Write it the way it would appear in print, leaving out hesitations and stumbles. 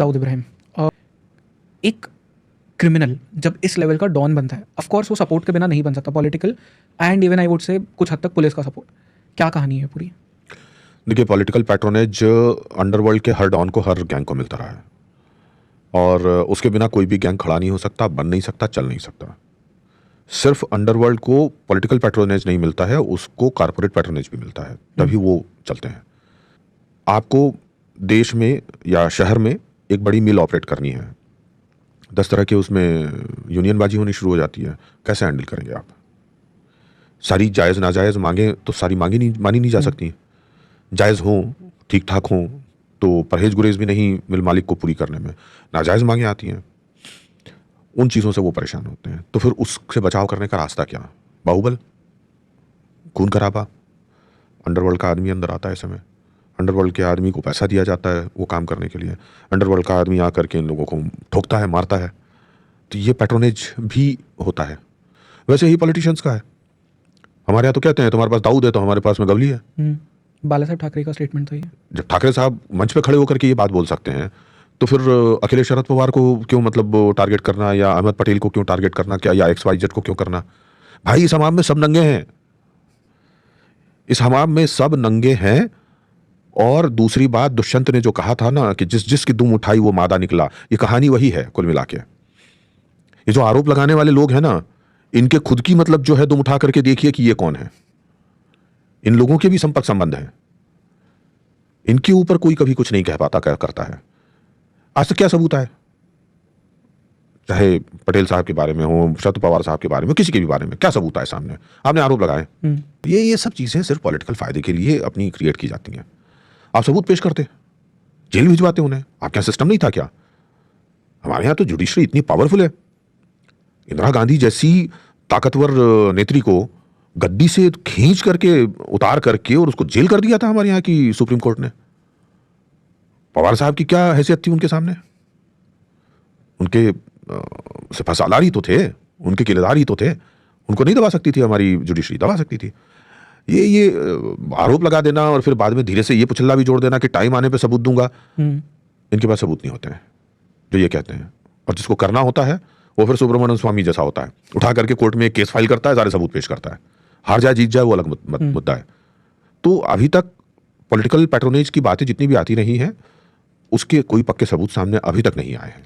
दाऊद इब्राहिम एक क्रिमिनल जब इस लेवल का डॉन बनता है, ऑफ कोर्स वो सपोर्ट के बिना नहीं बन सकता, political and even I would say कुछ हद तक पुलिस का सपोर्ट। क्या कहानी है पूरी? देखिए, पॉलिटिकल पैट्रोनेज अंडरवर्ल्ड के हर डॉन को, हर गैंग को मिलता रहा है और उसके बिना कोई भी गैंग खड़ा नहीं हो सकता, बन नहीं सकता, चल नहीं सकता। सिर्फ अंडरवर्ल्ड को पॉलिटिकल पैट्रोनेज नहीं मिलता है, उसको कारपोरेट पैट्रोनेज भी मिलता है, तभी वो चलते हैं। आपको देश में या शहर में एक बड़ी मिल ऑपरेट करनी है, 10 तरह के उसमें यूनियनबाजी होनी शुरू हो जाती है। कैसे हैंडल करेंगे आप? सारी जायज़ नाजायज़ मांगे तो सारी मांगी नहीं मानी नहीं जा सकती। जायज़ हों, ठीक ठाक हों, तो परहेज गुरेज भी नहीं मिल मालिक को पूरी करने में। नाजायज़ मांगे आती हैं, उन चीज़ों से वो परेशान होते हैं। तो फिर उससे बचाव करने का रास्ता क्या? बाहुबल, खून खराबा। अंडरवर्ल्ड का आदमी अंदर आता है समय, अंडरवर्ल्ड के आदमी को पैसा दिया जाता है वो काम करने के लिए, अंडरवर्ल्ड का आदमी आकर के इन लोगों को ठोकता है, मारता है। तो ये पैट्रोनेज भी होता है। वैसे ही पॉलिटिशियंस का है। हमारे यहाँ तो कहते हैं तुम्हारे पास दाऊद है तो हमारे पास में गवली है। बाला साहब ठाकरे का स्टेटमेंट था ये। जब ठाकरे साहब मंच पे खड़े होकर के ये बात बोल सकते हैं तो फिर अखिलेश शरद पवार को क्यों मतलब टारगेट करना, या अहमद पटेल को क्यों टारगेट करना, क्या या XYZ को क्यों करना? भाई, इस हमाम में सब नंगे हैं, इस हमाम में सब नंगे हैं। और दूसरी बात, दुष्यंत ने जो कहा था ना कि जिस जिसकी दुम उठाई वो मादा निकला, ये कहानी वही है कुल मिला के। ये जो आरोप लगाने वाले लोग हैं ना, इनके खुद की मतलब जो है दुम उठा करके देखिए कि ये कौन है। इन लोगों के भी संपर्क संबंध हैं, इनके ऊपर कोई कभी कुछ नहीं कह पाता, क्या करता है। आज तक क्या सबूत है? चाहे पटेल साहब के बारे में हो, शरद पवार साहब के बारे में, किसी के भी बारे में, क्या सबूत है सामने? आपने आरोप लगाए। ये सब चीजें सिर्फ पॉलिटिकल फायदे के लिए अपनी क्रिएट की जाती हैं। आप सबूत पेश करते, जेल भिजवाते उन्हें। आपके यहाँ सिस्टम नहीं था क्या? हमारे यहाँ तो जुडिशरी इतनी पावरफुल है। इंदिरा गांधी जैसी ताकतवर नेत्री को गद्दी से खींच करके उतार करके और उसको जेल कर दिया था हमारे यहाँ की सुप्रीम कोर्ट ने। पवार साहब की क्या हैसियत थी उनके सामने? उनके सिपहसालार ही तो थे, उनके किलेदार ही तो थे। उनको नहीं दबा सकती थी हमारी जुडिशरी? दबा सकती थी। ये आरोप लगा देना और फिर बाद में धीरे से ये पुछल्ला भी जोड़ देना कि टाइम आने पे सबूत दूंगा। इनके पास सबूत नहीं होते हैं जो ये कहते हैं। और जिसको करना होता है वो फिर सुब्रमण्यम स्वामी जैसा होता है, उठा करके कोर्ट में एक केस फाइल करता है, सारे सबूत पेश करता है। हार जाए जीत जाए वो अलग मुद्दा है। तो अभी तक पॉलिटिकल पैट्रोनेज की बातें जितनी भी आती रही हैं, उसके कोई पक्के सबूत सामने अभी तक नहीं आए हैं।